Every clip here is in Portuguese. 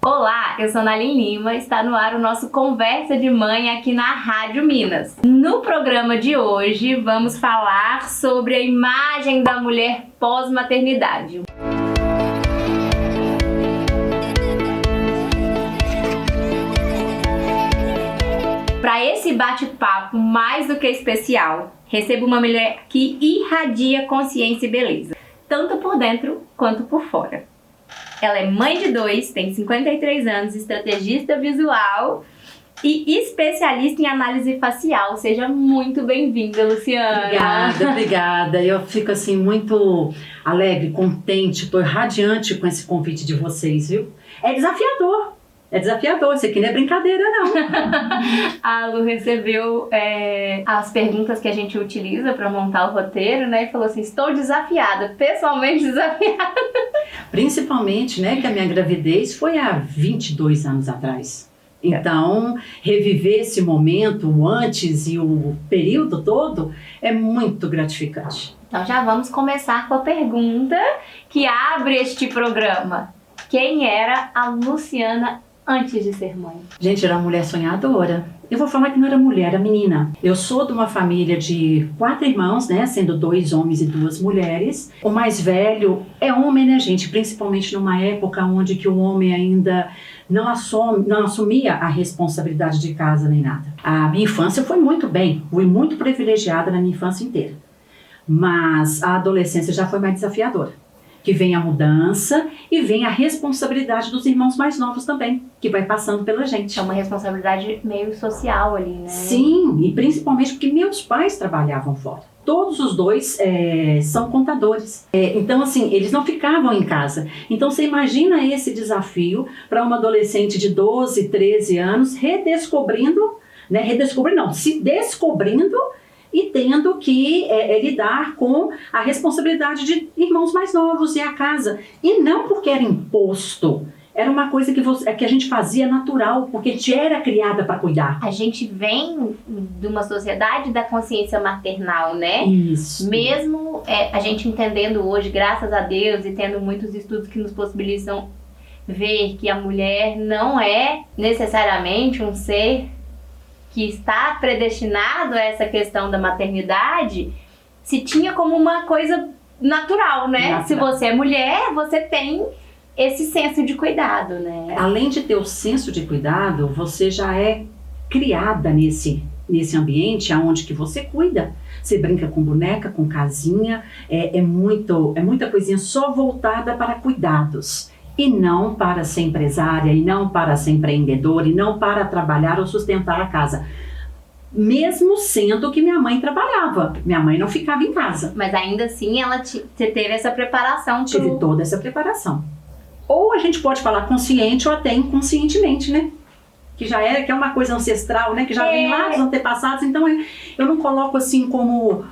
Olá, eu sou Naline Lima, está no ar o nosso Conversa de Mãe aqui na Rádio Minas. No programa de hoje vamos falar sobre a imagem da mulher pós-maternidade. Para esse bate-papo mais do que especial, recebo uma mulher que irradia consciência e beleza, tanto por dentro quanto por fora. Ela é mãe de 2, tem 53 anos, estrategista visual e especialista em análise facial. Seja muito bem-vinda, Luciana. Obrigada. Eu fico assim muito alegre, contente, tô radiante com esse convite de vocês, viu? É desafiador. Isso aqui não é brincadeira, não. A Lu recebeu as perguntas que a gente utiliza para montar o roteiro, né? E falou assim, estou desafiada, pessoalmente desafiada. Principalmente, né, que a minha gravidez foi há 22 anos atrás. Então, reviver esse momento, o antes e o período todo, é muito gratificante. Então já vamos começar com a pergunta que abre este programa. Quem era a Luciana antes de ser mãe? Gente, era uma mulher sonhadora. Eu vou falar que não era mulher, era menina. Eu sou de uma família de 4 irmãos, né? Sendo 2 homens e 2 mulheres. O mais velho é homem, né, gente? Principalmente numa época onde que o homem ainda não assumia a responsabilidade de casa nem nada. A minha infância foi muito bem. Fui muito privilegiada na minha infância inteira. Mas a adolescência já foi mais desafiadora. Que vem a mudança e vem a responsabilidade dos irmãos mais novos também, que vai passando pela gente. É uma responsabilidade meio social ali, né? Sim, e principalmente porque meus pais trabalhavam fora. Todos os 2 são contadores. Então, assim, eles não ficavam em casa. Então, você imagina esse desafio para uma adolescente de 12, 13 anos se descobrindo e tendo que lidar com a responsabilidade de irmãos mais novos e a casa. E não porque era imposto, era uma coisa que a gente fazia natural, porque a gente era criada para cuidar. A gente vem de uma sociedade da consciência maternal, né? Isso. Mesmo a gente entendendo hoje, graças a Deus, e tendo muitos estudos que nos possibilitam ver que a mulher não é necessariamente um ser que está predestinado a essa questão da maternidade, se tinha como uma coisa natural, né? Natural. Se você é mulher, você tem esse senso de cuidado, né? Além de ter o senso de cuidado, você já é criada nesse ambiente onde que você cuida. Você brinca com boneca, com casinha, é muita coisinha só voltada para cuidados. E não para ser empresária, e não para ser empreendedora, e não para trabalhar ou sustentar a casa. Mesmo sendo que minha mãe trabalhava. Minha mãe não ficava em casa. Mas ainda assim, você teve essa preparação. Tive toda essa preparação. Ou a gente pode falar consciente ou até inconscientemente, né? Que é uma coisa ancestral, né? Que já vem lá dos antepassados. Então, eu não coloco assim como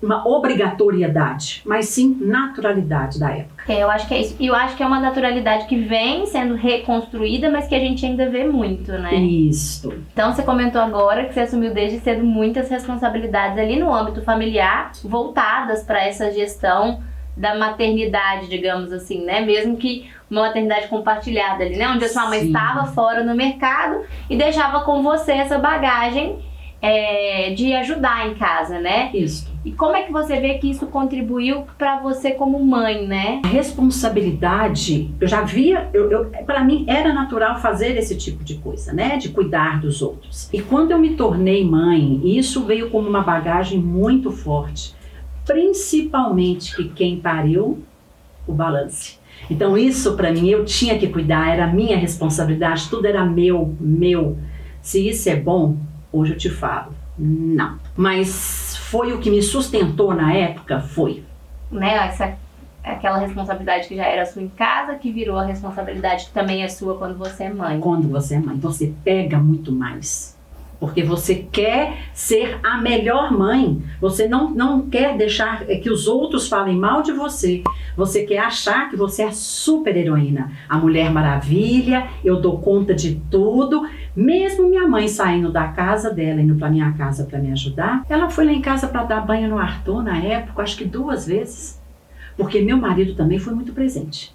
uma obrigatoriedade, mas sim naturalidade da época. Eu acho que é isso. E eu acho que é uma naturalidade que vem sendo reconstruída, mas que a gente ainda vê muito, né? Isso. Então, você comentou agora que você assumiu desde cedo muitas responsabilidades ali no âmbito familiar, voltadas para essa gestão da maternidade, digamos assim, né? Mesmo que uma maternidade compartilhada ali, né? Onde a sua mãe estava fora no mercado e deixava com você essa bagagem de ajudar em casa, né? Isso. E como é que você vê que isso contribuiu para você como mãe, né? A responsabilidade, eu já via, para mim era natural fazer esse tipo de coisa, né? De cuidar dos outros. E quando eu me tornei mãe, isso veio como uma bagagem muito forte. Principalmente que quem pariu, o balance. Então isso para mim, eu tinha que cuidar, era minha responsabilidade, tudo era meu. Se isso é bom, hoje eu te falo, não. Mas foi o que me sustentou na época, foi. Né, aquela responsabilidade que já era sua em casa, que virou a responsabilidade que também é sua quando você é mãe. Quando você é mãe, você pega muito mais. Porque você quer ser a melhor mãe. Você não quer deixar que os outros falem mal de você. Você quer achar que você é a super heroína. A Mulher Maravilha, eu dou conta de tudo. Mesmo minha mãe saindo da casa dela, indo pra minha casa para me ajudar, ela foi lá em casa para dar banho no Arthur na época, acho que 2 vezes. Porque meu marido também foi muito presente.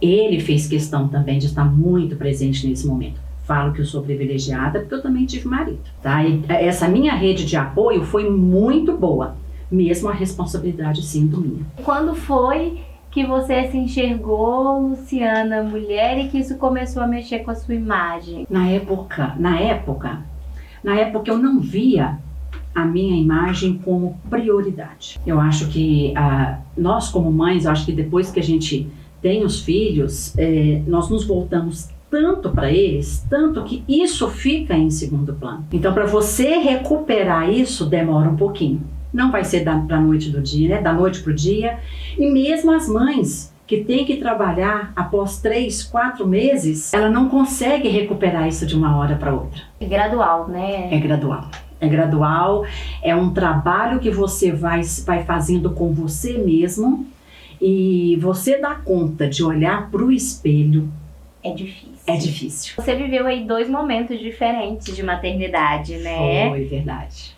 Ele fez questão também de estar muito presente nesse momento. Falo que eu sou privilegiada porque eu também tive marido, tá? E essa minha rede de apoio foi muito boa, mesmo a responsabilidade sendo minha. Quando foi que você se enxergou, Luciana, mulher, e que isso começou a mexer com a sua imagem? Na época eu não via a minha imagem como prioridade. Eu acho que nós como mães, eu acho que depois que a gente tem os filhos, nós nos voltamos tanto para eles, tanto que isso fica em segundo plano. Então, para você recuperar isso, demora um pouquinho. Não vai ser da noite do dia, né? Da noite pro dia. E mesmo as mães que têm que trabalhar após 3, 4 meses, ela não consegue recuperar isso de uma hora para outra. É gradual, né? É gradual. É gradual, é um trabalho que você vai fazendo com você mesmo, e você dá conta de olhar para o espelho. É difícil. É difícil. Você viveu aí 2 momentos diferentes de maternidade, né? Foi, verdade.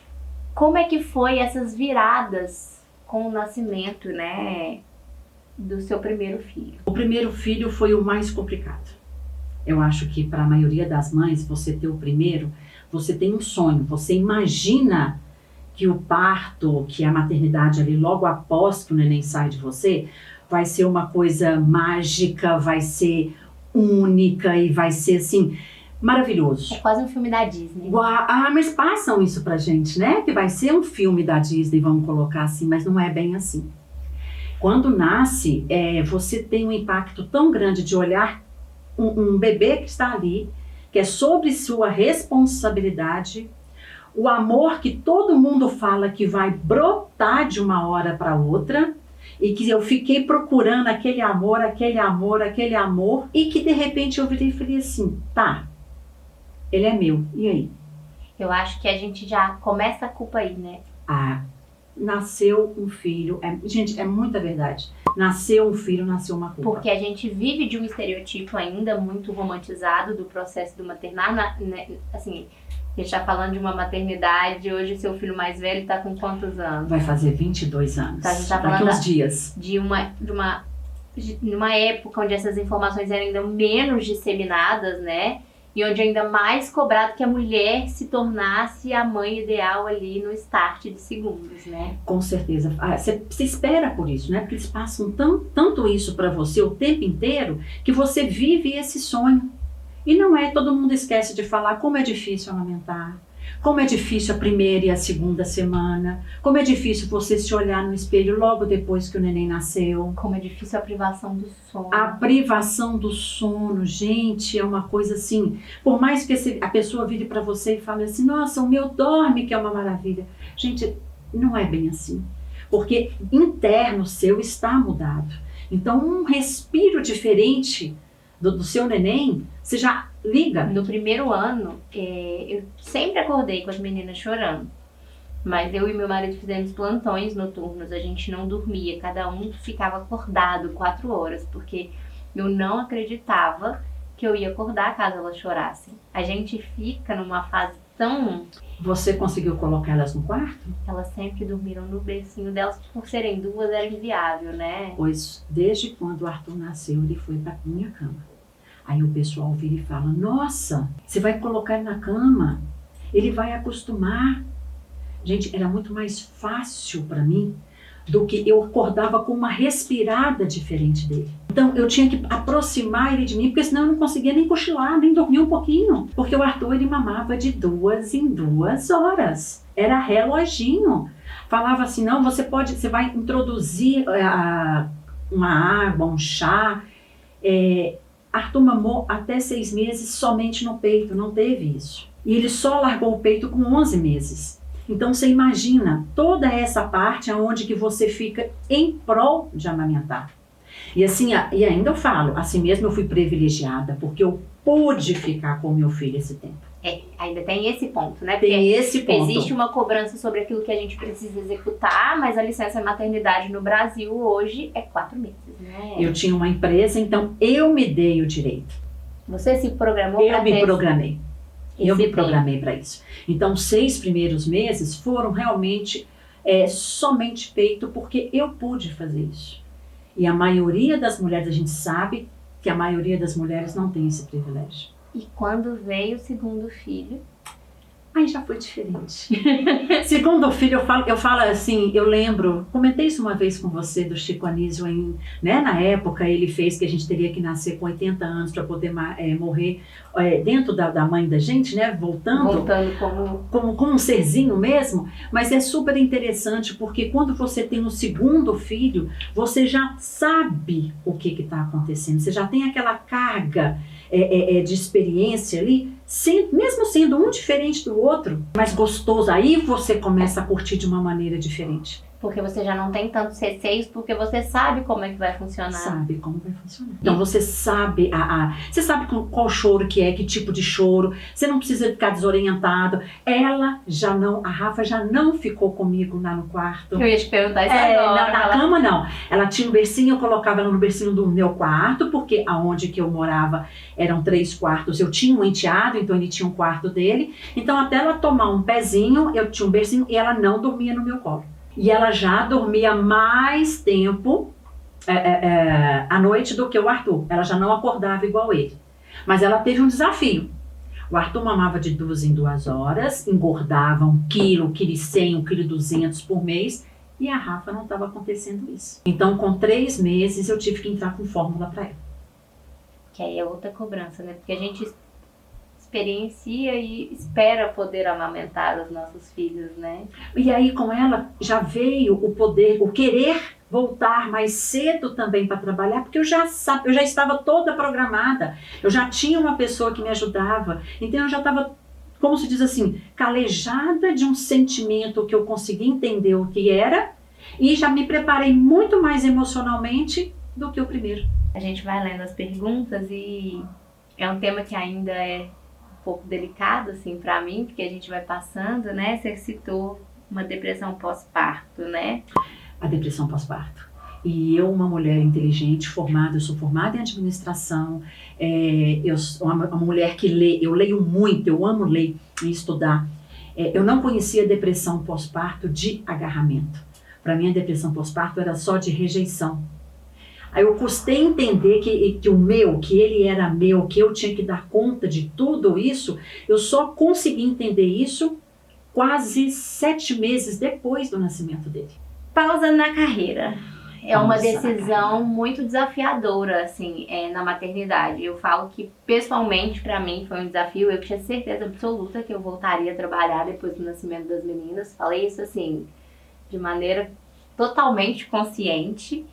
Como é que foi essas viradas com o nascimento, né, do seu primeiro filho? O primeiro filho foi o mais complicado. Eu acho que para a maioria das mães, você ter o primeiro, você tem um sonho, você imagina que o parto, que a maternidade ali logo após que o neném sai de você, vai ser uma coisa mágica, vai ser única e vai ser assim, maravilhoso. É quase um filme da Disney. Mas passam isso pra gente, né? Que vai ser um filme da Disney, vamos colocar assim, mas não é bem assim. Quando nasce, você tem um impacto tão grande de olhar um bebê que está ali, que é sobre sua responsabilidade, o amor que todo mundo fala que vai brotar de uma hora para outra, e que eu fiquei procurando aquele amor, e que de repente eu virei e falei assim, tá, ele é meu, e aí? Eu acho que a gente já começa a culpa aí, né? Nasceu um filho, gente, é muita verdade. Nasceu um filho, nasceu uma culpa. Porque a gente vive de um estereotipo ainda muito romantizado do processo do maternar, né? Assim, a gente tá falando de uma maternidade, hoje seu filho mais velho tá com quantos anos? Vai fazer 22 anos, Então, a gente tá daqui falando uns dias. Numa época onde essas informações eram ainda menos disseminadas, né? E onde ainda mais cobrado que a mulher se tornasse a mãe ideal ali no start de segundos, né? Com certeza. Você espera por isso, né? Porque eles passam tanto isso para você o tempo inteiro que você vive esse sonho. E não é, todo mundo esquece de falar como é difícil amamentar, como é difícil a primeira e a segunda semana, como é difícil você se olhar no espelho logo depois que o neném nasceu. Como é difícil a privação do sono. A privação do sono, gente, é uma coisa assim, por mais que a pessoa vire para você e fale assim, nossa, o meu dorme, que é uma maravilha. Gente, não é bem assim, porque interno seu está mudado. Então, um respiro diferente do seu neném, você já liga. No primeiro ano, eu sempre acordei com as meninas chorando. Mas eu e meu marido fizemos plantões noturnos, a gente não dormia, cada um ficava acordado 4 horas, porque eu não acreditava que eu ia acordar caso elas chorassem. A gente fica numa fase tão... Você conseguiu colocar elas no quarto? Elas sempre dormiram no bercinho delas, por serem 2 era inviável, né? Pois desde quando o Arthur nasceu, ele foi para minha cama. Aí o pessoal vira e fala, nossa, você vai colocar ele na cama, ele vai acostumar. Gente, era muito mais fácil para mim do que eu acordava com uma respirada diferente dele. Então eu tinha que aproximar ele de mim, porque senão eu não conseguia nem cochilar, nem dormir um pouquinho. Porque o Arthur, ele mamava de 2 em 2 horas. Era reloginho. Falava assim, não, você vai introduzir uma água, um chá. Arthur mamou até 6 meses somente no peito, não teve isso. E ele só largou o peito com 11 meses. Então você imagina toda essa parte onde que você fica em prol de amamentar. E assim, e ainda eu falo, assim mesmo eu fui privilegiada, porque eu pude ficar com meu filho esse tempo. Ainda tem esse ponto, né? Porque tem esse ponto. Existe uma cobrança sobre aquilo que a gente precisa executar, mas a licença maternidade no Brasil hoje é 4 meses, né? Eu tinha uma empresa, então eu me dei o direito. Você se programou para ter... Eu me programei para isso. Então, 6 primeiros meses foram realmente somente feito porque eu pude fazer isso. E a maioria das mulheres, a gente sabe que a maioria das mulheres não tem esse privilégio. E quando veio o segundo filho? Aí já foi diferente. Segundo filho, eu falo assim, eu lembro, comentei isso uma vez com você do Chico Anísio, né, na época ele fez que a gente teria que nascer com 80 anos para poder morrer dentro da mãe da gente, né, voltando como um serzinho mesmo, mas é super interessante porque quando você tem um segundo filho, você já sabe o que está acontecendo, você já tem aquela carga de experiência ali, mesmo sendo um diferente do outro, mas gostoso, aí você começa a curtir de uma maneira diferente. Porque você já não tem tantos receios, porque você sabe como é que vai funcionar. Sabe como vai funcionar. Então você sabe, você sabe qual choro que é, que tipo de choro, você não precisa ficar desorientado. A Rafa já não ficou comigo lá no quarto. Eu ia te perguntar isso agora. Na cama não. Ela tinha um bercinho, eu colocava ela no bercinho do meu quarto, porque aonde que eu morava eram 3 quartos. Eu tinha um enteado, então ele tinha um quarto dele. Então até ela tomar um pezinho, eu tinha um bercinho e ela não dormia no meu colo. E ela já dormia mais tempo à noite do que o Arthur. Ela já não acordava igual ele. Mas ela teve um desafio. O Arthur mamava de 2 em 2 horas, engordava 1 quilo, 1,1 kg, 1,2 kg por mês. E a Rafa não estava acontecendo isso. Então, com 3 meses, eu tive que entrar com fórmula para ela. Que aí é outra cobrança, né? Porque a gente experiencia e espera poder amamentar os nossos filhos, né? E aí com ela já veio o querer voltar mais cedo também para trabalhar, porque eu já estava toda programada, eu já tinha uma pessoa que me ajudava, então eu já estava, como se diz assim, calejada de um sentimento que eu consegui entender o que era e já me preparei muito mais emocionalmente do que o primeiro. A gente vai lendo as perguntas e é um tema que ainda é um pouco delicado, assim, pra mim, porque a gente vai passando, né? Você citou uma depressão pós-parto, né? A depressão pós-parto. E eu, uma mulher inteligente, formada, eu sou formada em administração, eu sou uma mulher que lê, eu leio muito, eu amo ler e estudar. Eu não conhecia depressão pós-parto de agarramento. Para mim, a depressão pós-parto era só de rejeição. Aí eu custei entender que ele era meu, que eu tinha que dar conta de tudo isso. Eu só consegui entender isso quase 7 meses depois do nascimento dele. Pausa na carreira. É uma decisão muito desafiadora, assim, na maternidade. Eu falo que, pessoalmente, para mim, foi um desafio. Eu tinha certeza absoluta que eu voltaria a trabalhar depois do nascimento das meninas. Falei isso, assim, de maneira totalmente consciente.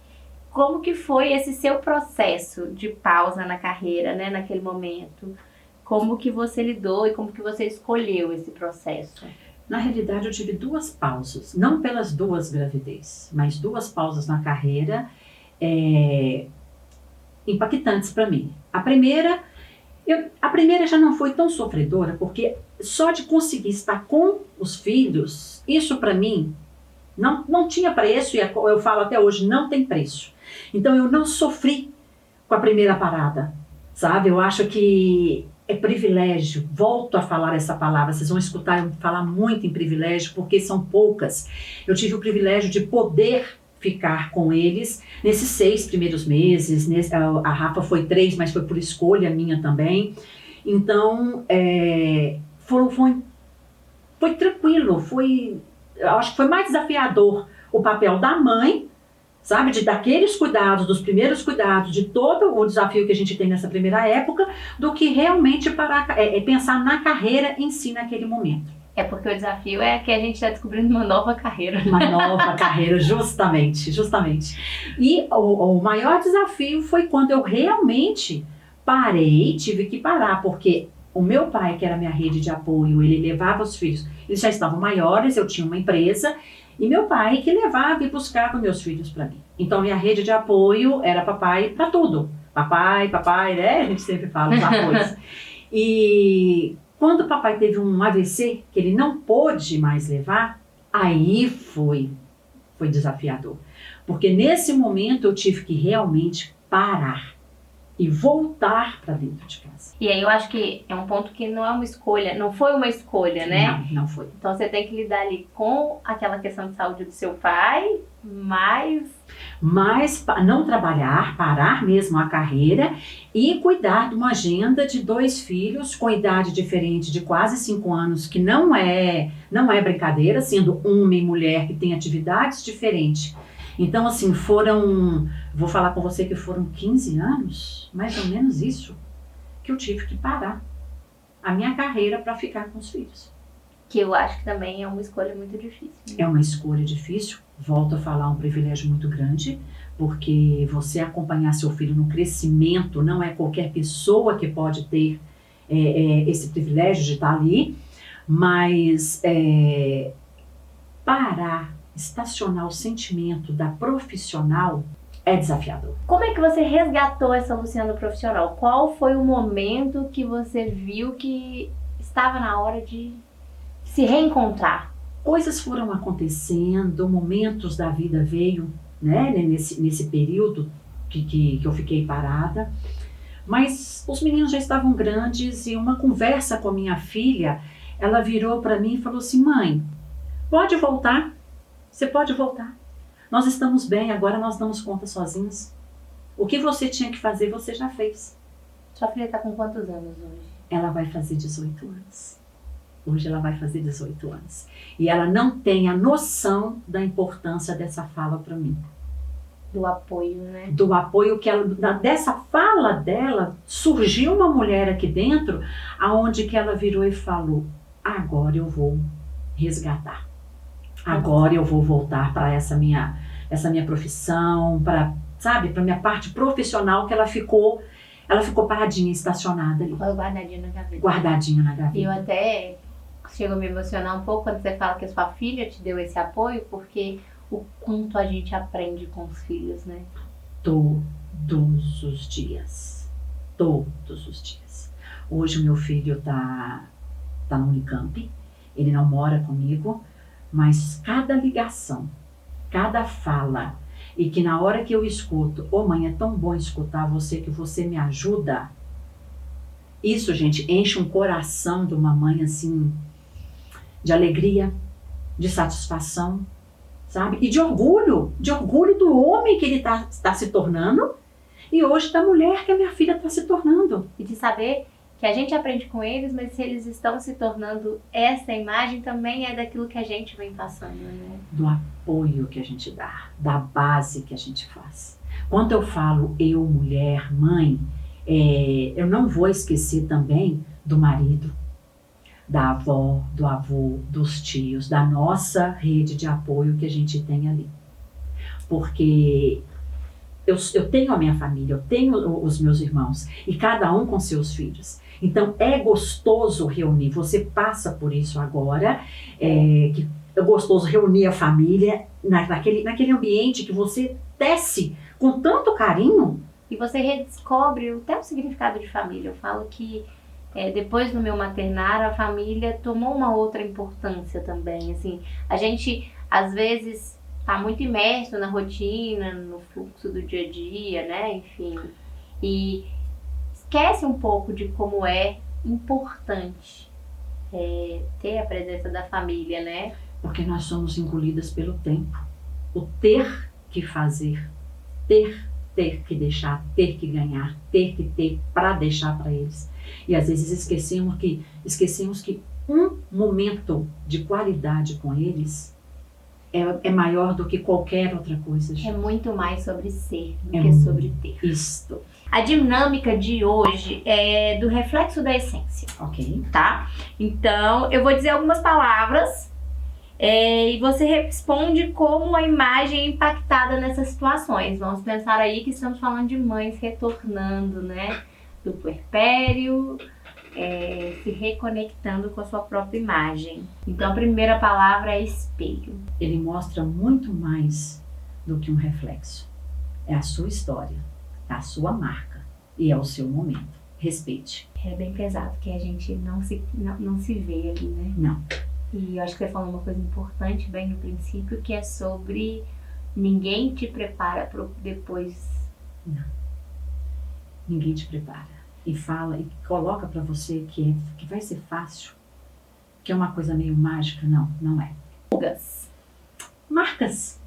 Como que foi esse seu processo de pausa na carreira, né, naquele momento? Como que você lidou e como que você escolheu esse processo? Na realidade, eu tive 2 pausas, não pelas 2 gravidez, mas 2 pausas na carreira impactantes para mim. A primeira já não foi tão sofredora, porque só de conseguir estar com os filhos, isso para mim não tinha preço, e eu falo até hoje, não tem preço. Então eu não sofri com a primeira parada, sabe? Eu acho que é privilégio, volto a falar essa palavra, vocês vão escutar eu falar muito em privilégio, porque são poucas. Eu tive o privilégio de poder ficar com eles nesses 6 primeiros meses, a Rafa foi 3, mas foi por escolha minha também. Então, foi tranquilo, eu acho que foi mais desafiador o papel da mãe, sabe, daqueles cuidados, dos primeiros cuidados, de todo o desafio que a gente tem nessa primeira época, do que realmente pensar na carreira em si naquele momento. É porque o desafio é que a gente está descobrindo uma nova carreira. Uma nova carreira, justamente. E o maior desafio foi quando eu realmente tive que parar, porque o meu pai, que era minha rede de apoio, ele levava os filhos, eles já estavam maiores, eu tinha uma empresa, e meu pai que levava e buscava meus filhos para mim. Então, minha rede de apoio era papai para tudo. Papai, né? A gente sempre fala os apoios. E quando o papai teve um AVC, que ele não pôde mais levar, aí foi desafiador. Porque nesse momento eu tive que realmente parar. e voltar para dentro de casa. E aí eu acho que é um ponto que não é uma escolha, não foi uma escolha, né? Não foi. Então você tem que lidar ali com aquela questão de saúde do seu pai, mas Não trabalhar, parar mesmo a carreira e cuidar de uma agenda de 2 filhos com idade diferente de quase 5 anos, que não é brincadeira, sendo homem e mulher que tem atividades diferentes. Então, assim, vou falar com você que foram 15 anos, mais ou menos isso, que eu tive que parar a minha carreira para ficar com os filhos. que eu acho que também é uma escolha muito difícil. Né? É uma escolha difícil, volto a falar, um privilégio muito grande, porque você acompanhar seu filho no crescimento, não é qualquer pessoa que pode ter esse privilégio de estar ali, mas estacionar o sentimento da profissional é desafiador. Como é que você resgatou essa Luciana profissional? Qual foi o momento que você viu que estava na hora de se reencontrar? Coisas foram acontecendo, momentos da vida veio, né, nesse período que eu fiquei parada, mas os meninos já estavam grandes e uma conversa com a minha filha, ela virou para mim e falou assim: mãe, pode voltar, você pode voltar. Nós estamos bem, agora nós damos conta sozinhos. O que você tinha que fazer, você já fez. Sua filha está com quantos anos hoje? Ela vai fazer 18 anos. Hoje ela vai fazer 18 anos. E ela não tem a noção da importância dessa fala para mim. Do apoio, né? Do apoio que ela... Dessa fala dela, surgiu uma mulher aqui dentro, aonde que ela virou e falou: agora eu vou resgatar. Agora eu vou voltar para essa minha profissão, para minha parte profissional, que ela ficou paradinha, estacionada ali. Guardadinha na gaveta. Guardadinha na gaveta. E eu até chego a me emocionar um pouco quando você fala que a sua filha te deu esse apoio, porque o quanto a gente aprende com os filhos, né? Todos os dias. Todos os dias. Hoje o meu filho tá no Unicamp, ele não mora comigo, mas cada ligação, cada fala, e que na hora que eu escuto: ô mãe, é tão bom escutar você, que você me ajuda. Isso, gente, enche um coração de uma mãe, assim, de alegria, de satisfação, sabe? E de orgulho do homem que ele tá se tornando, e hoje da mulher que a minha filha está se tornando. E de saber que a gente aprende com eles, mas se eles estão se tornando essa imagem, também é daquilo que a gente vem passando, né? Do apoio que a gente dá, da base que a gente faz. Quando eu falo eu, mulher, mãe, eu não vou esquecer também do marido, da avó, do avô, dos tios, da nossa rede de apoio que a gente tem ali. Porque eu tenho a minha família, eu tenho os meus irmãos, e cada um com seus filhos. Então é gostoso reunir, você passa por isso agora, que é gostoso reunir a família naquele ambiente que você tece com tanto carinho. E você redescobre até o significado de família. Eu falo que depois do meu maternar, a família tomou uma outra importância também. Assim, a gente, às vezes, está muito imerso na rotina, no fluxo do dia a dia, né? Enfim, e esquece um pouco de como é importante ter a presença da família, né? Porque nós somos engolidas pelo tempo. O que fazer, ter que deixar, ter que ganhar, ter que ter para deixar para eles. E às vezes esquecemos que um momento de qualidade com eles é maior do que qualquer outra coisa. É muito mais sobre ser do que sobre ter. Isto. A dinâmica de hoje é do reflexo da essência. Ok. Tá? Então, eu vou dizer algumas palavras e você responde como a imagem é impactada nessas situações. Vamos pensar aí que estamos falando de mães retornando, né? Do puerpério, se reconectando com a sua própria imagem. Então, a primeira palavra é espelho. Ele mostra muito mais do que um reflexo. É a sua história, é a sua marca e é o seu momento. Respeite. É bem pesado, que a gente não se vê ali, né? Não. E eu acho que você falou uma coisa importante bem no princípio, que é sobre ninguém te prepara para depois. Não. ninguém te prepara. E fala, e coloca pra você que vai ser fácil, que é uma coisa meio mágica. Não, não é. Rugas. Marcas.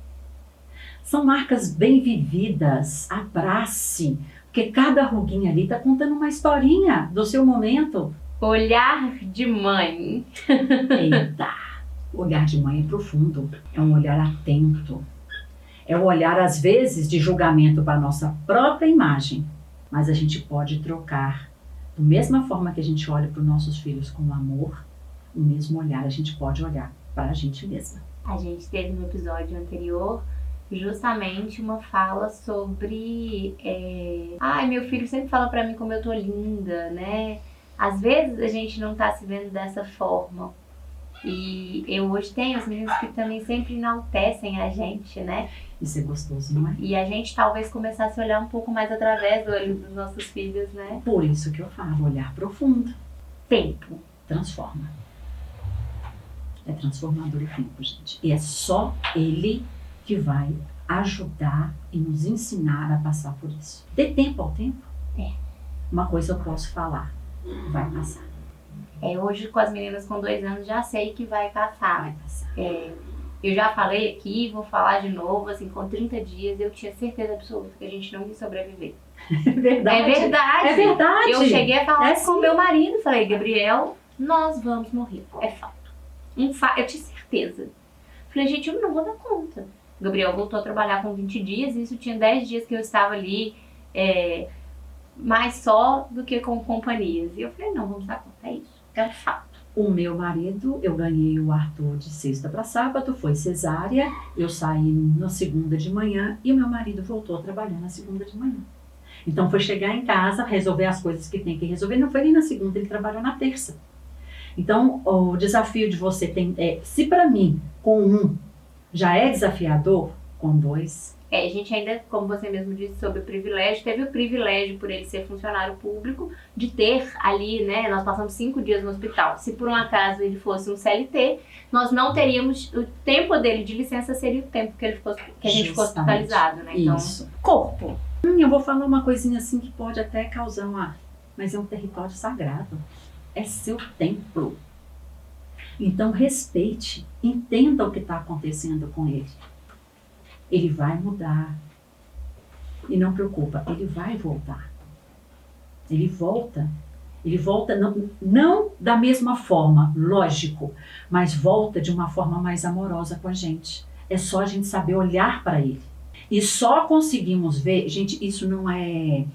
São marcas bem vividas. Abrace. Porque cada ruguinha ali tá contando uma historinha do seu momento. Olhar de mãe. Eita! O olhar de mãe é profundo. É um olhar atento. É um olhar, às vezes, de julgamento para a nossa própria imagem. Mas a gente pode trocar. Da mesma forma que a gente olha para os nossos filhos com amor, o mesmo olhar a gente pode olhar para a gente mesma. A gente teve no episódio anterior justamente uma fala sobre ai, meu filho sempre fala pra mim como eu tô linda, né? Às vezes a gente não tá se vendo dessa forma. E eu hoje tenho os meninos que também sempre enaltecem a gente, né? Isso é gostoso, não é? E a gente talvez começasse a olhar um pouco mais através do olho dos nossos filhos, né? Por isso que eu falo, olhar profundo. Tempo. Transforma. É transformador o tempo, gente. E é só ele que vai ajudar e nos ensinar a passar por isso. Dê tempo ao tempo. É. Uma coisa eu posso falar, vai passar. Hoje com as meninas com 2 anos já sei que vai passar. Vai passar. Eu já falei aqui, vou falar de novo, assim, com 30 dias eu tinha certeza absoluta que a gente não ia sobreviver. É verdade. É verdade. É verdade. Eu cheguei a falar com sim. meu marido, falei, Gabriel, nós vamos morrer. É fato. Eu tinha certeza. Falei, gente, eu não vou dar conta. O Gabriel voltou a trabalhar com 20 dias, isso tinha 10 dias que eu estava ali, mais só do que com companhias. E eu falei, não, vamos dar conta, é isso. É um fato. O meu marido, eu ganhei o Arthur de sexta para sábado, foi cesárea, eu saí na segunda de manhã e o meu marido voltou a trabalhar na segunda de manhã. Então foi chegar em casa, resolver as coisas que tem que resolver, não foi nem na segunda, ele trabalhou na terça. Então o desafio de você tem, se para mim, com 1, já é desafiador, com 2... A gente ainda, como você mesmo disse, sobre o privilégio, teve o privilégio, por ele ser funcionário público, de ter ali, né, nós passamos 5 dias no hospital. Se por um acaso ele fosse um CLT, nós não teríamos, o tempo dele de licença seria o tempo que, que a gente ficou hospitalizado, né? Então, isso. Corpo. Eu vou falar uma coisinha assim que pode até causar mas é um território sagrado. É seu templo. Então respeite, entenda o que está acontecendo com ele. Ele vai mudar. E não preocupa, ele vai voltar. Ele volta não da mesma forma, lógico, mas volta de uma forma mais amorosa com a gente. É só a gente saber olhar para ele. E só conseguimos ver, gente, isso não é,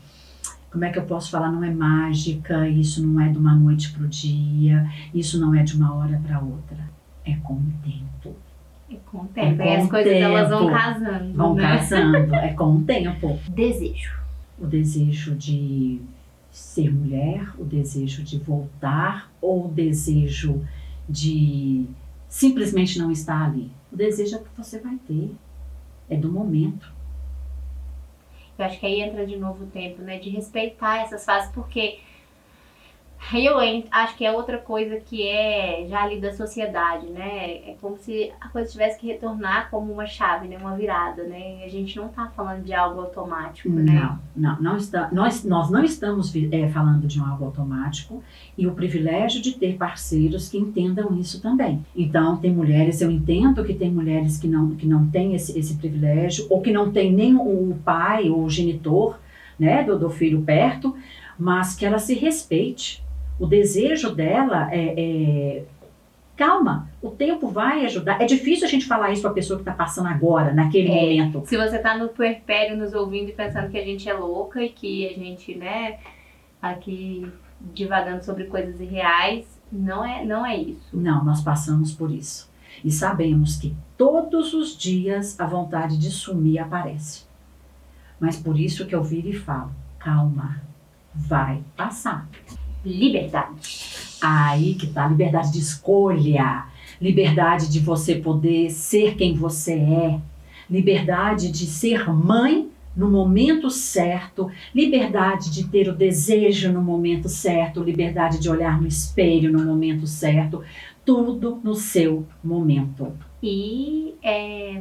como é que eu posso falar, não é mágica, isso não é de uma noite pro dia, isso não é de uma hora para outra. É com o tempo. Com o tempo. E as coisas elas vão casando. Vão né? casando, é com o tempo. Desejo. O desejo de ser mulher, o desejo de voltar, ou o desejo de simplesmente não estar ali. O desejo é que você vai ter. É do momento. Eu acho que aí entra de novo o tempo, né? De respeitar essas fases, porque eu acho que é outra coisa que é já ali da sociedade, né? É como se a coisa tivesse que retornar como uma chave, né? Uma virada, né? E a gente não tá falando de algo automático, né? Nós não estamos falando de um algo automático, e o privilégio de ter parceiros que entendam isso também. Então, tem mulheres, eu entendo que tem mulheres que não têm esse privilégio, ou que não tem nem o pai ou o genitor, né, do filho perto, mas que ela se respeite. O desejo dela calma, o tempo vai ajudar. É difícil a gente falar isso para a pessoa que está passando agora, naquele momento. Se você está no puerpério nos ouvindo e pensando que a gente é louca e que a gente, né, aqui divagando sobre coisas irreais, não é isso. Não, nós passamos por isso. E sabemos que todos os dias a vontade de sumir aparece. Mas por isso que eu viro e falo, calma, vai passar. Liberdade. Aí que tá, liberdade de escolha, liberdade de você poder ser quem você é, liberdade de ser mãe no momento certo, liberdade de ter o desejo no momento certo, liberdade de olhar no espelho no momento certo, tudo no seu momento. E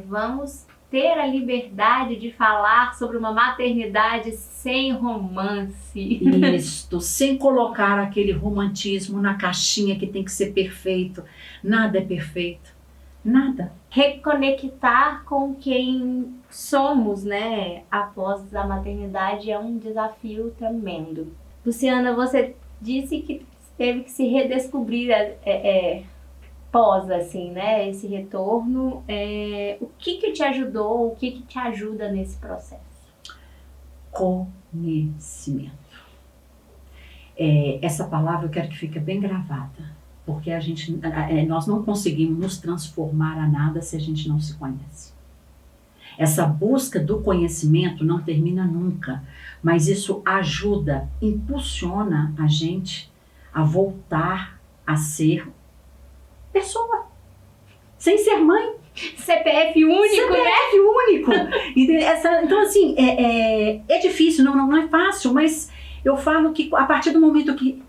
vamos ter a liberdade de falar sobre uma maternidade sem romance. Isto, sem colocar aquele romantismo na caixinha que tem que ser perfeito. Nada é perfeito. Nada. Reconectar com quem somos, né, após a maternidade é um desafio tremendo. Luciana, você disse que teve que se redescobrir pós, assim, né, esse retorno. O que te ajudou, o que te ajuda nesse processo? Conhecimento. Essa palavra eu quero que fique bem gravada, porque nós não conseguimos nos transformar a nada se a gente não se conhece. Essa busca do conhecimento não termina nunca, mas isso ajuda, impulsiona a gente a voltar a ser pessoa, sem ser mãe. CPF único, né? CPF único. Então, assim, é difícil, não é fácil, mas eu falo que a partir do momento que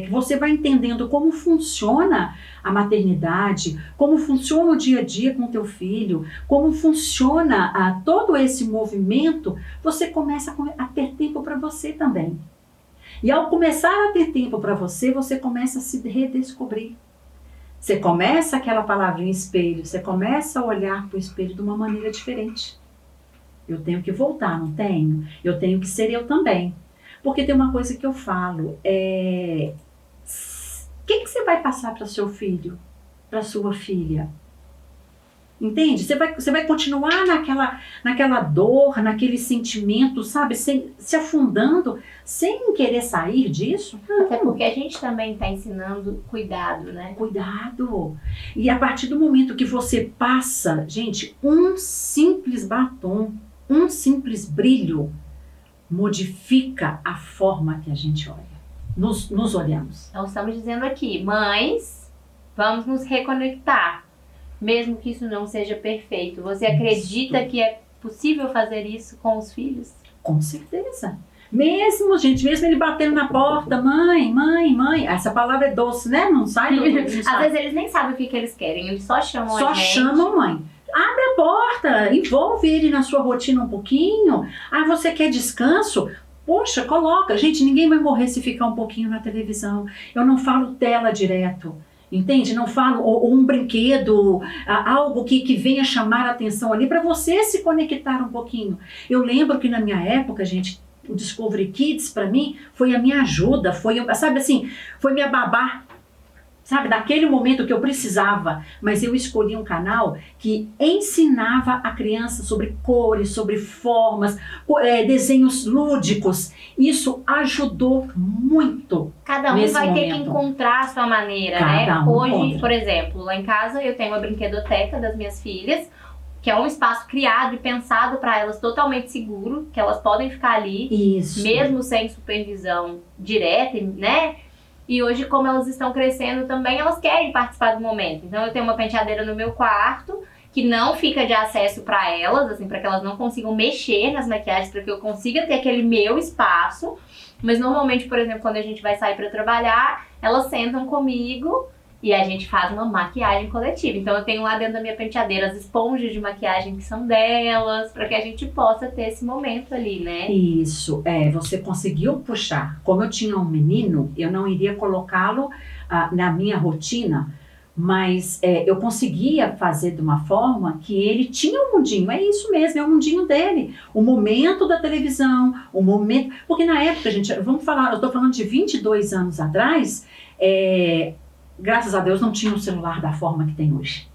você vai entendendo como funciona a maternidade, como funciona o dia a dia com o teu filho, como funciona todo esse movimento, você começa a ter tempo para você também. E ao começar a ter tempo para você, você começa a se redescobrir. Você começa aquela palavrinha espelho, você começa a olhar para o espelho de uma maneira diferente. Eu tenho que voltar, não tenho? Eu tenho que ser eu também. Porque tem uma coisa que eu falo, o que você vai passar para seu filho, para sua filha? Entende? Você vai continuar naquela dor, naquele sentimento, sabe? Se afundando, sem querer sair disso? Até porque a gente também está ensinando cuidado, né? Cuidado. E a partir do momento que você passa, gente, um simples batom, um simples brilho, modifica a forma que a gente olha. Nos olhamos. Então estamos dizendo aqui, mães, vamos nos reconectar. Mesmo que isso não seja perfeito. Você acredita que é possível fazer isso com os filhos? Com certeza. Mesmo ele batendo na porta, mãe, mãe, mãe. Essa palavra é doce, né? Não sai? Não Às vezes eles nem sabem o que eles querem, eles só chamam a gente. Só chamam mãe. Abre a porta, envolve ele na sua rotina um pouquinho. Ah, você quer descanso? Poxa, coloca. Gente, ninguém vai morrer se ficar um pouquinho na televisão. Eu não falo tela direto. Entende? Não falo ou um brinquedo, algo que venha chamar a atenção ali para você se conectar um pouquinho. Eu lembro que na minha época, gente, o Discovery Kids para mim foi a minha ajuda, foi minha babá. Sabe, daquele momento que eu precisava, mas eu escolhi um canal que ensinava a criança sobre cores, sobre formas, desenhos lúdicos. Isso ajudou muito. Cada um vai ter que encontrar a sua maneira, né? Hoje, por exemplo, lá em casa eu tenho uma brinquedoteca das minhas filhas, que é um espaço criado e pensado para elas totalmente seguro, que elas podem ficar ali, Isso. mesmo sem supervisão direta, né? E hoje, como elas estão crescendo também, elas querem participar do momento. Então, eu tenho uma penteadeira no meu quarto, que não fica de acesso para elas, assim, para que elas não consigam mexer nas maquiagens, para que eu consiga ter aquele meu espaço. Mas, normalmente, por exemplo, quando a gente vai sair para trabalhar, elas sentam comigo e a gente faz uma maquiagem coletiva. Então, eu tenho lá dentro da minha penteadeira as esponjas de maquiagem que são delas, para que a gente possa ter esse momento ali, né? Isso, você conseguiu puxar. Como eu tinha um menino, eu não iria colocá-lo na minha rotina, mas eu conseguia fazer de uma forma que ele tinha um mundinho. É isso mesmo, é o mundinho dele. O momento da televisão, o momento... Porque na época, gente, vamos falar, eu estou falando de 22 anos atrás, graças a Deus não tinha um celular da forma que tem hoje.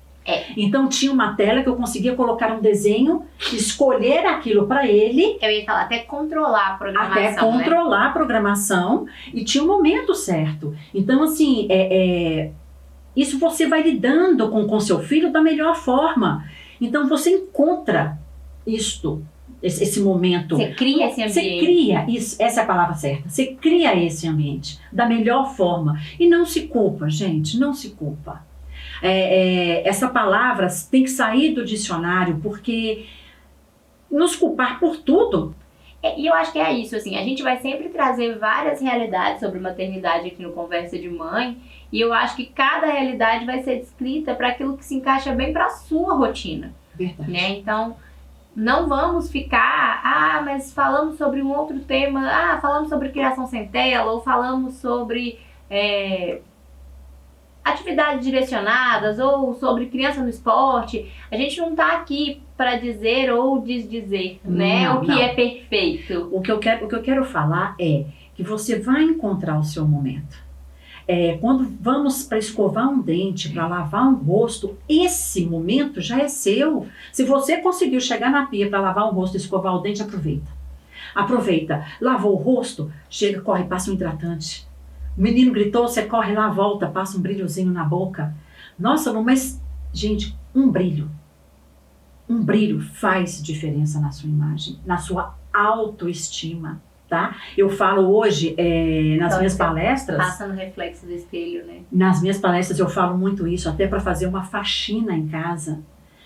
Então tinha uma tela que eu conseguia colocar um desenho, escolher aquilo para ele. Eu ia falar, até controlar a programação. Até controlar, né? A programação, e tinha um momento certo. Então, assim, isso você vai lidando com seu filho da melhor forma. Então você encontra esse momento. Você cria esse ambiente. Você cria, essa é a palavra certa. Você cria esse ambiente da melhor forma. E não se culpa, gente, não se culpa. Essa palavra tem que sair do dicionário, porque nos culpar por tudo. E eu acho que é isso, assim, a gente vai sempre trazer várias realidades sobre maternidade aqui no Conversa de Mãe, e eu acho que cada realidade vai ser descrita para aquilo que se encaixa bem para a sua rotina. Verdade. né? Então, não vamos ficar, mas falamos sobre um outro tema, falamos sobre criação sem tela, ou falamos sobre atividades direcionadas, ou sobre criança no esporte. A gente não tá aqui para dizer ou desdizer, né? Não, O que não. é perfeito. O que eu quero falar é que você vai encontrar o seu momento. Quando vamos para escovar um dente, para lavar um rosto, esse momento já é seu. Se você conseguiu chegar na pia para lavar o rosto e escovar o dente, aproveita. Aproveita. Lavou o rosto, chega, corre, passa um hidratante. O menino gritou, você corre lá, volta, passa um brilhozinho na boca. Nossa, mas, gente, um brilho faz diferença na sua imagem, na sua autoestima. Tá? Eu falo hoje nas minhas palestras. Passa no reflexo do espelho, né? Nas minhas palestras eu falo muito isso, até para fazer uma faxina em casa.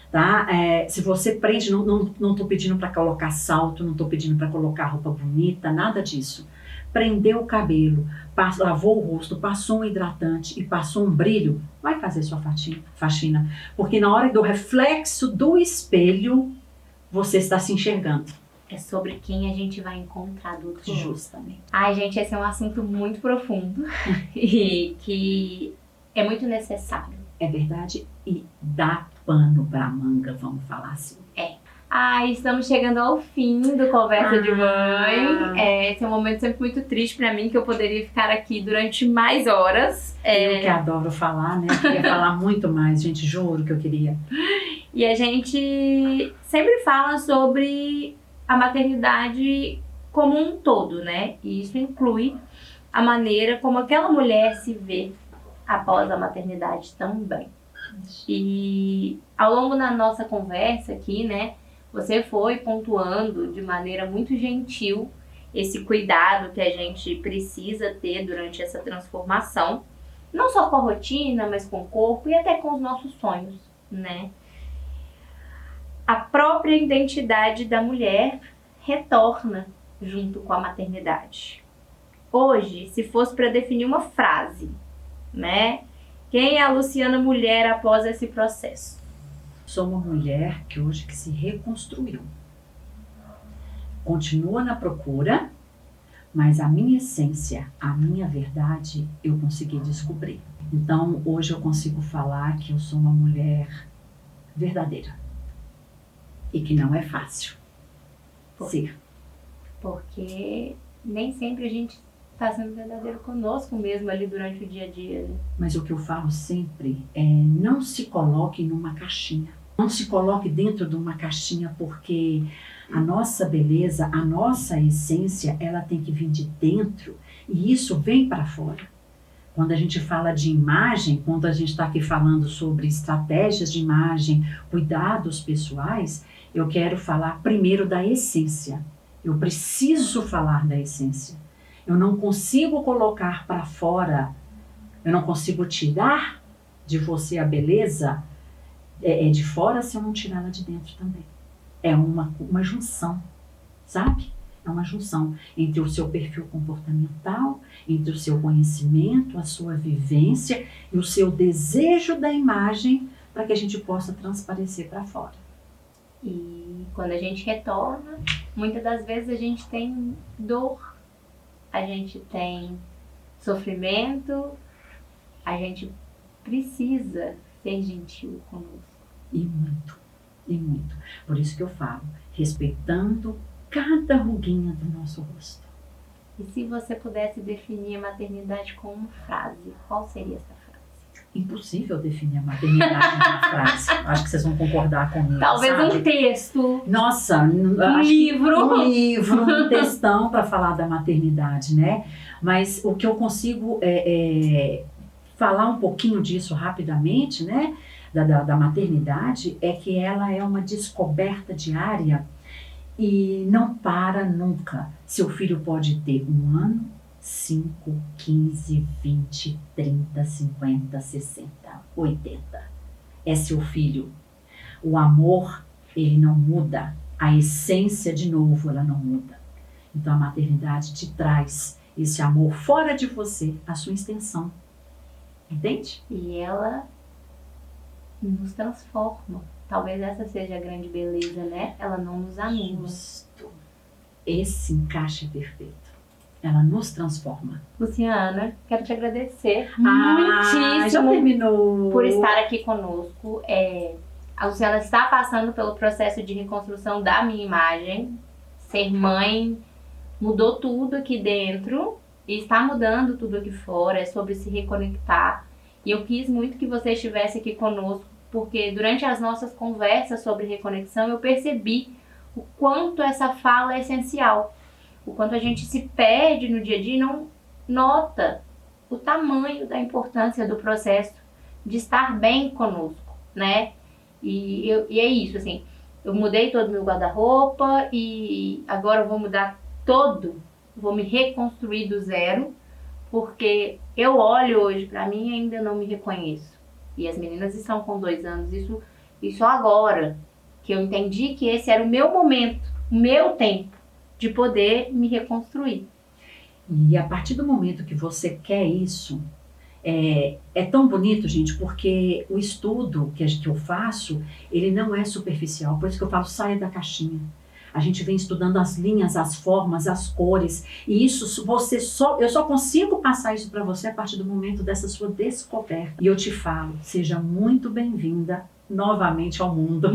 Tá? Se você prende, não estou pedindo para colocar salto, não estou pedindo para colocar roupa bonita, nada disso. Prendeu o cabelo, lavou o rosto, passou um hidratante e passou um brilho, vai fazer sua faxina. Porque na hora do reflexo do espelho, você está se enxergando. É sobre quem a gente vai encontrar do outro lado. Justamente. Ai, gente, esse é um assunto muito profundo e que é muito necessário. É verdade, e dá pano pra manga, vamos falar assim. Estamos chegando ao fim do Conversa de Mãe. Esse é um momento sempre muito triste pra mim, que eu poderia ficar aqui durante mais horas. Eu que adoro falar, né? Eu queria falar muito mais, gente, juro que eu queria. E a gente sempre fala sobre a maternidade como um todo, né? E isso inclui a maneira como aquela mulher se vê após a maternidade também. E ao longo da nossa conversa aqui, né, você foi pontuando de maneira muito gentil esse cuidado que a gente precisa ter durante essa transformação, não só com a rotina, mas com o corpo e até com os nossos sonhos, né? A própria identidade da mulher retorna junto com a maternidade. Hoje, se fosse para definir uma frase, né? Quem é a Luciana mulher após esse processo? Sou uma mulher que hoje que se reconstruiu. Continua na procura, mas a minha essência, a minha verdade, eu consegui descobrir. Então, hoje eu consigo falar que eu sou uma mulher verdadeira. E que não é fácil ser. Porque nem sempre a gente está sendo verdadeiro conosco mesmo ali durante o dia a dia. Né? Mas o que eu falo sempre é não se coloque numa caixinha. Não se coloque dentro de uma caixinha, porque a nossa beleza, a nossa essência, ela tem que vir de dentro e isso vem para fora. Quando a gente fala de imagem, quando a gente está aqui falando sobre estratégias de imagem, cuidados pessoais, eu quero falar primeiro da essência. Eu preciso falar da essência. Eu não consigo colocar para fora, eu não consigo tirar de você a beleza de fora se eu não tirar ela de dentro também. É uma junção, sabe? É uma junção entre o seu perfil comportamental, entre o seu conhecimento, a sua vivência e o seu desejo da imagem para que a gente possa transparecer para fora. E quando a gente retorna, muitas das vezes a gente tem dor, a gente tem sofrimento, a gente precisa ser gentil conosco. E muito, e muito. Por isso que eu falo, respeitando cada ruguinha do nosso rosto. E se você pudesse definir a maternidade com uma frase, qual seria essa frase? Impossível definir a maternidade numa frase. Acho que vocês vão concordar comigo. Talvez sabe? um texto. Nossa, Um livro. Um textão para falar da maternidade, né? Mas o que eu consigo falar um pouquinho disso rapidamente, né? Da maternidade, é que ela é uma descoberta diária e não para nunca. Seu filho pode ter 1 ano, 5, 15, 20, 30, 50, 60, 80. É seu filho. O amor, ele não muda. A essência, de novo, ela não muda. Então a maternidade te traz esse amor fora de você, a sua extensão. Entende? E ela nos transforma. Talvez essa seja a grande beleza, né? Ela não nos anula. Justo. Esse encaixe é perfeito. Ela nos transforma. Luciana, quero te agradecer Já muitíssimo terminou. por estar aqui conosco. A Luciana está passando pelo processo de reconstrução da minha imagem. Ser mãe mudou tudo aqui dentro e está mudando tudo aqui fora. É sobre se reconectar. E eu quis muito que você estivesse aqui conosco, porque durante as nossas conversas sobre reconexão eu percebi o quanto essa fala é essencial. O quanto a gente se perde no dia a dia e não nota o tamanho da importância do processo de estar bem conosco, né? E é isso, assim, eu mudei todo o meu guarda-roupa e agora eu vou mudar vou me reconstruir do zero, porque eu olho hoje pra mim e ainda não me reconheço. E as meninas estão com 2 anos, isso agora, que eu entendi que esse era o meu momento, o meu tempo de poder me reconstruir. E a partir do momento que você quer isso, é tão bonito, gente, porque o estudo que eu faço, ele não é superficial, por isso que eu falo, saia da caixinha. A gente vem estudando as linhas, as formas, as cores, e isso eu só consigo passar isso para você a partir do momento dessa sua descoberta. E eu te falo, seja muito bem-vinda novamente ao mundo.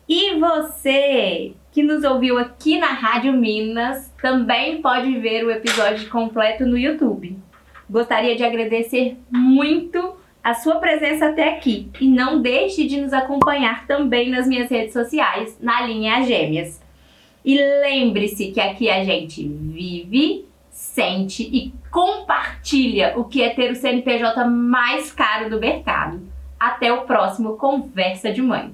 E você que nos ouviu aqui na Rádio Minas também pode ver o episódio completo no YouTube. Gostaria de agradecer muito a sua presença até aqui e não deixe de nos acompanhar também nas minhas redes sociais, na linha Gêmeas. E lembre-se que aqui a gente vive, sente e compartilha o que é ter o CNPJ mais caro do mercado. Até o próximo Conversa de Mãe.